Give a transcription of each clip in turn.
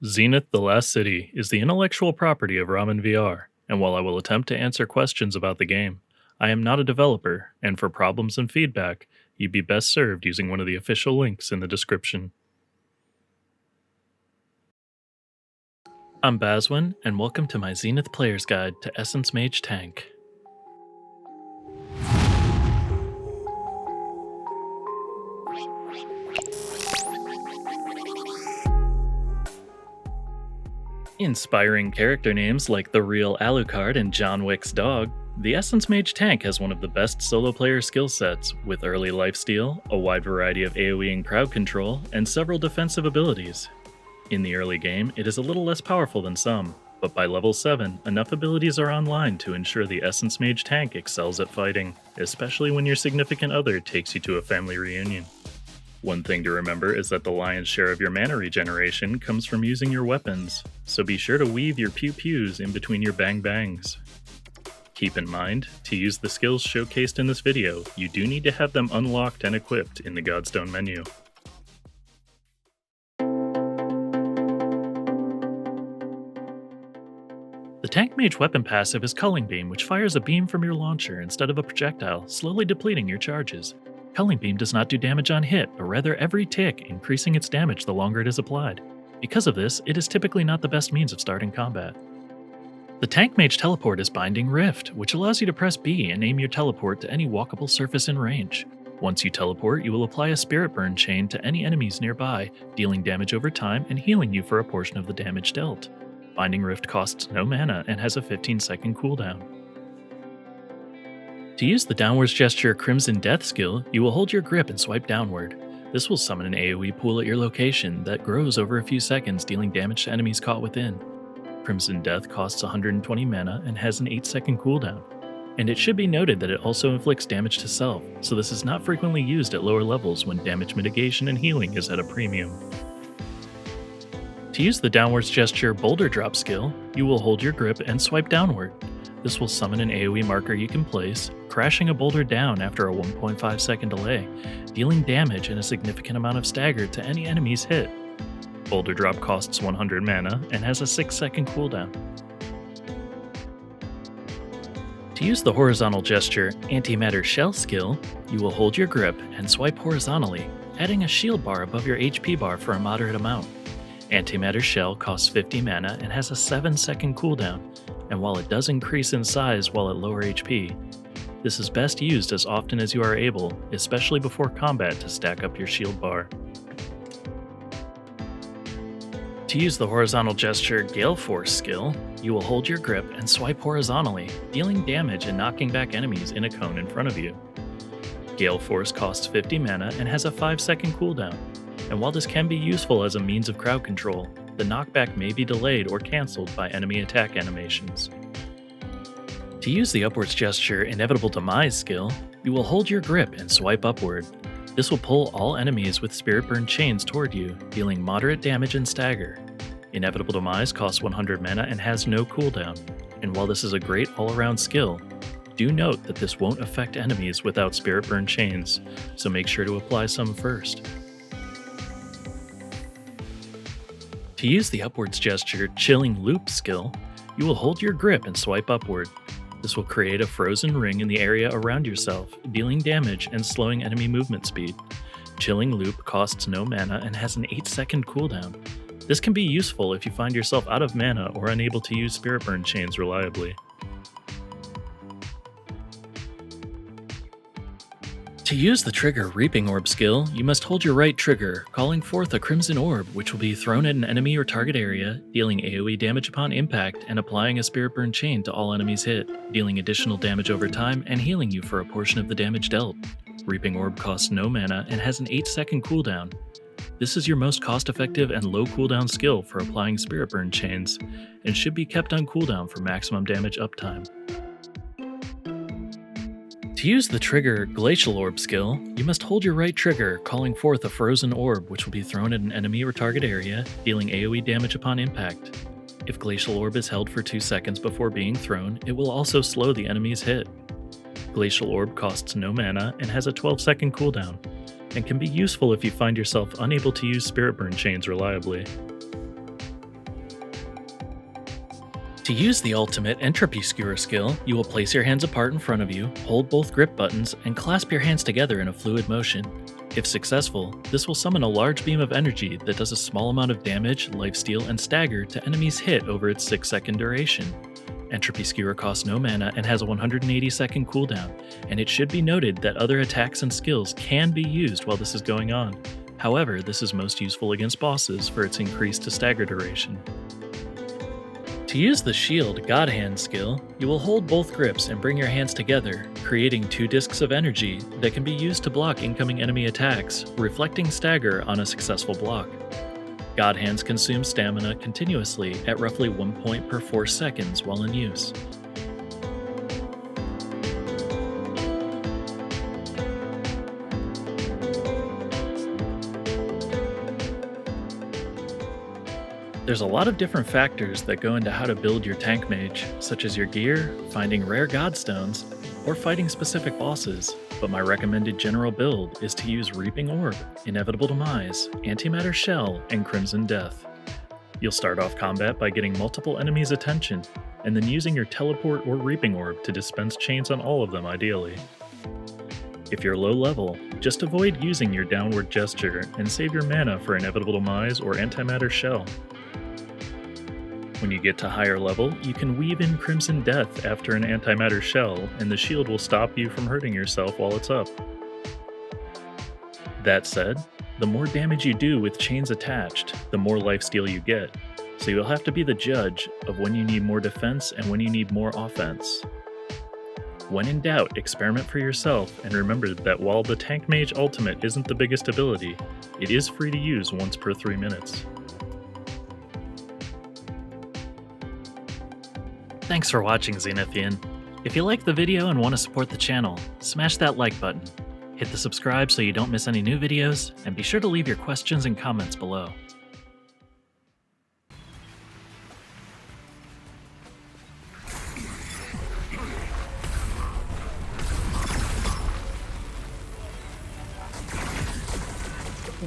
Zenith the Last City is the intellectual property of Ramen VR, and while I will attempt to answer questions about the game, I am not a developer, and for problems and feedback, you'd be best served using one of the official links in the description. I'm Bazwin, and welcome to my Zenith Player's Guide to Essence Mage Tank. Inspiring character names like the real Alucard and John Wick's dog, the Essence Mage tank has one of the best solo player skill sets, with early lifesteal, a wide variety of AoE and crowd control, and several defensive abilities. In the early game, it is a little less powerful than some, but by level 7, enough abilities are online to ensure the Essence Mage tank excels at fighting, especially when your significant other takes you to a family reunion. One thing to remember is that the lion's share of your mana regeneration comes from using your weapons, so be sure to weave your pew-pews in between your bang-bangs. Keep in mind, to use the skills showcased in this video, you do need to have them unlocked and equipped in the Godstone menu. The Tank Mage weapon passive is Culling Beam, which fires a beam from your launcher instead of a projectile, slowly depleting your charges. Culling Beam does not do damage on hit, but rather every tick, increasing its damage the longer it is applied. Because of this, it is typically not the best means of starting combat. The Tank Mage teleport is Binding Rift, which allows you to press B and aim your teleport to any walkable surface in range. Once you teleport, you will apply a Spirit Burn chain to any enemies nearby, dealing damage over time and healing you for a portion of the damage dealt. Binding Rift costs no mana and has a 15-second cooldown. To use the Downwards Gesture Crimson Death skill, you will hold your grip and swipe downward. This will summon an AoE pool at your location that grows over a few seconds, dealing damage to enemies caught within. Crimson Death costs 120 mana and has an 8-second cooldown. And it should be noted that it also inflicts damage to self, so this is not frequently used at lower levels when damage mitigation and healing is at a premium. To use the Downwards Gesture Boulder Drop skill, you will hold your grip and swipe downward. This will summon an AoE marker you can place, crashing a boulder down after a 1.5 second delay, dealing damage and a significant amount of stagger to any enemies hit. Boulder Drop costs 100 mana and has a 6-second cooldown. To use the Horizontal Gesture Antimatter Shell skill, you will hold your grip and swipe horizontally, adding a shield bar above your HP bar for a moderate amount. Antimatter Shell costs 50 mana and has a 7-second cooldown, and while it does increase in size while at lower HP, this is best used as often as you are able, especially before combat, to stack up your shield bar. To use the Horizontal Gesture Gale Force skill, you will hold your grip and swipe horizontally, dealing damage and knocking back enemies in a cone in front of you. Gale Force costs 50 mana and has a 5-second cooldown, and while this can be useful as a means of crowd control, the knockback may be delayed or cancelled by enemy attack animations. To use the Upwards Gesture Inevitable Demise skill, you will hold your grip and swipe upward. This will pull all enemies with Spirit Burn chains toward you, dealing moderate damage and stagger. Inevitable Demise costs 100 mana and has no cooldown, and while this is a great all-around skill, do note that this won't affect enemies without Spirit Burn chains, so make sure to apply some first. To use the Upwards Gesture Chilling Loop skill, you will hold your grip and swipe upward. This will create a frozen ring in the area around yourself, dealing damage and slowing enemy movement speed. Chilling Loop costs no mana and has an 8-second cooldown. This can be useful if you find yourself out of mana or unable to use Spirit Burn chains reliably. To use the trigger Reaping Orb skill, you must hold your right trigger, calling forth a Crimson Orb, which will be thrown at an enemy or target area, dealing AoE damage upon impact and applying a Spirit Burn chain to all enemies hit, dealing additional damage over time and healing you for a portion of the damage dealt. Reaping Orb costs no mana and has an 8-second cooldown. This is your most cost-effective and low cooldown skill for applying Spirit Burn chains, and should be kept on cooldown for maximum damage uptime. To use the trigger Glacial Orb skill, you must hold your right trigger, calling forth a Frozen Orb, which will be thrown at an enemy or target area, dealing AoE damage upon impact. If Glacial Orb is held for 2 seconds before being thrown, it will also slow the enemy's hit. Glacial Orb costs no mana and has a 12-second cooldown, and can be useful if you find yourself unable to use Spirit Burn chains reliably. To use the ultimate Entropy Skewer skill, you will place your hands apart in front of you, hold both grip buttons, and clasp your hands together in a fluid motion. If successful, this will summon a large beam of energy that does a small amount of damage, lifesteal, and stagger to enemies hit over its 6-second duration. Entropy Skewer costs no mana and has a 180-second cooldown, and it should be noted that other attacks and skills can be used while this is going on. However, this is most useful against bosses for its increase to stagger duration. To use the Shield God Hand skill, you will hold both grips and bring your hands together, creating 2 discs of energy that can be used to block incoming enemy attacks, reflecting stagger on a successful block. God Hands consume stamina continuously at roughly 1 point per 4 seconds while in use. There's a lot of different factors that go into how to build your tank mage, such as your gear, finding rare godstones, or fighting specific bosses, but my recommended general build is to use Reaping Orb, Inevitable Demise, Antimatter Shell, and Crimson Death. You'll start off combat by getting multiple enemies' attention, and then using your Teleport or Reaping Orb to dispense chains on all of them ideally. If you're low level, just avoid using your Downward Gesture and save your mana for Inevitable Demise or Antimatter Shell. When you get to higher level, you can weave in Crimson Death after an Antimatter Shell, and the shield will stop you from hurting yourself while it's up. That said, the more damage you do with chains attached, the more lifesteal you get, so you'll have to be the judge of when you need more defense and when you need more offense. When in doubt, experiment for yourself, and remember that while the Tank Mage Ultimate isn't the biggest ability, it is free to use once per 3 minutes. Thanks for watching, Zenithian. If you liked the video and want to support the channel, smash that like button, hit the subscribe so you don't miss any new videos, and be sure to leave your questions and comments below.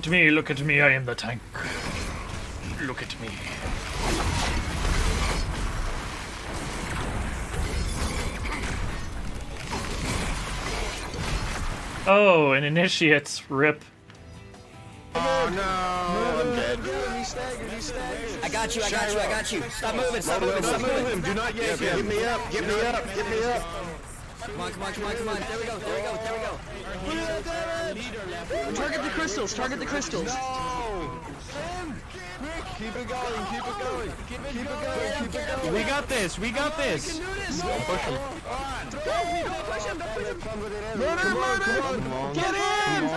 Look at me, I am the tank. Look at me. Oh, an initiate. Rip. Oh no, I'm dead. I got you. Stop moving. Stop moving. Do not yank him. Get me up. Come on. There we go. Target the crystals. No! Keep it going. We got this. Push him. Push him. Come on. Get in!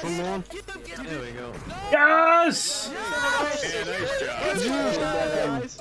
Come on. There we go. Yes! Yeah, nice job. Nice.